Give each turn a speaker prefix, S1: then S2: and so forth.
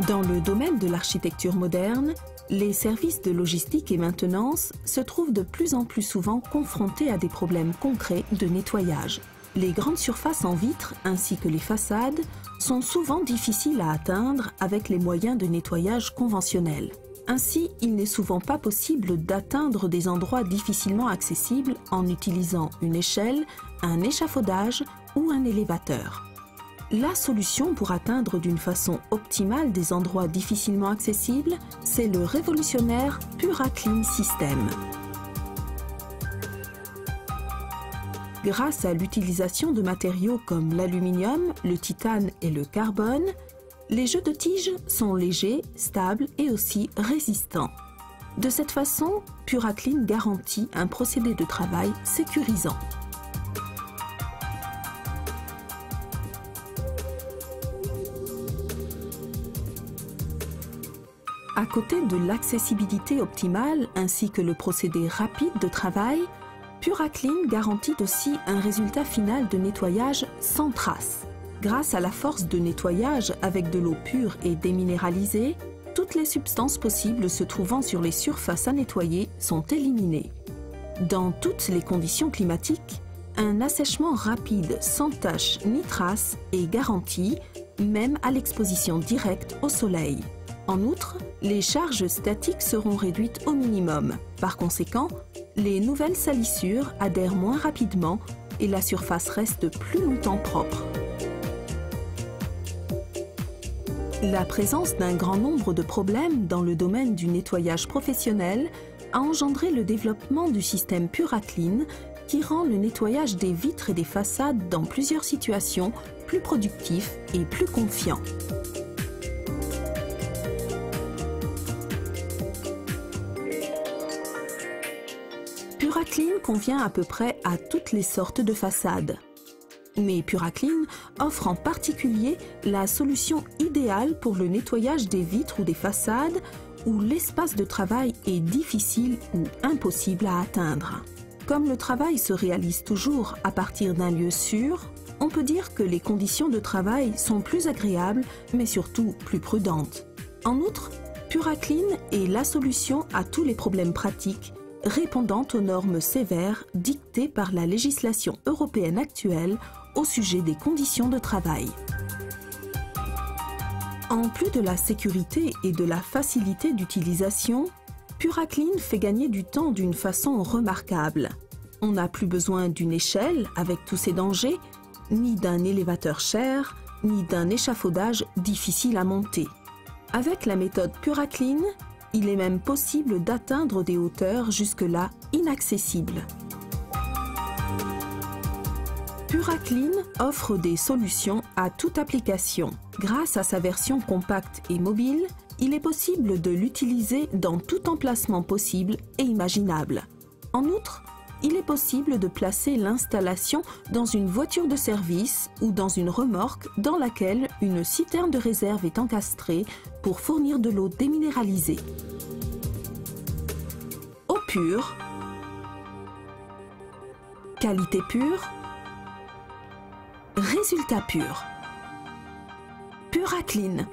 S1: Dans le domaine de l'architecture moderne, les services de logistique et maintenance se trouvent de plus en plus souvent confrontés à des problèmes concrets de nettoyage. Les grandes surfaces en vitre ainsi que les façades sont souvent difficiles à atteindre avec les moyens de nettoyage conventionnels. Ainsi, il n'est souvent pas possible d'atteindre des endroits difficilement accessibles en utilisant une échelle, un échafaudage ou un élévateur. La solution pour atteindre d'une façon optimale des endroits difficilement accessibles, c'est le révolutionnaire PuraClean System. Grâce à l'utilisation de matériaux comme l'aluminium, le titane et le carbone, les jeux de tiges sont légers, stables et aussi résistants. De cette façon, PuraClean garantit un procédé de travail sécurisant. À côté de l'accessibilité optimale ainsi que le procédé rapide de travail, PuraClean garantit aussi un résultat final de nettoyage sans trace. Grâce à la force de nettoyage avec de l'eau pure et déminéralisée, toutes les substances possibles se trouvant sur les surfaces à nettoyer sont éliminées. Dans toutes les conditions climatiques, un assèchement rapide sans tache ni trace est garanti, même à l'exposition directe au soleil. En outre, les charges statiques seront réduites au minimum. Par conséquent, les nouvelles salissures adhèrent moins rapidement et la surface reste plus longtemps propre. La présence d'un grand nombre de problèmes dans le domaine du nettoyage professionnel a engendré le développement du système PuraClean qui rend le nettoyage des vitres et des façades dans plusieurs situations plus productif et plus confiant. PuraClean convient à peu près à toutes les sortes de façades. Mais PuraClean offre en particulier la solution idéale pour le nettoyage des vitres ou des façades où l'espace de travail est difficile ou impossible à atteindre. Comme le travail se réalise toujours à partir d'un lieu sûr, on peut dire que les conditions de travail sont plus agréables mais surtout plus prudentes. En outre, PuraClean est la solution à tous les problèmes pratiques répondant aux normes sévères dictées par la législation européenne actuelle au sujet des conditions de travail. En plus de la sécurité et de la facilité d'utilisation, PuraClean fait gagner du temps d'une façon remarquable. On n'a plus besoin d'une échelle avec tous ses dangers, ni d'un élévateur cher, ni d'un échafaudage difficile à monter. Avec la méthode PuraClean, il est même possible d'atteindre des hauteurs jusque-là inaccessibles. PuraClean offre des solutions à toute application. Grâce à sa version compacte et mobile, il est possible de l'utiliser dans tout emplacement possible et imaginable. En outre, il est possible de placer l'installation dans une voiture de service ou dans une remorque dans laquelle une citerne de réserve est encastrée pour fournir de l'eau déminéralisée. Eau pure, qualité pure, résultat pur. PuraClean.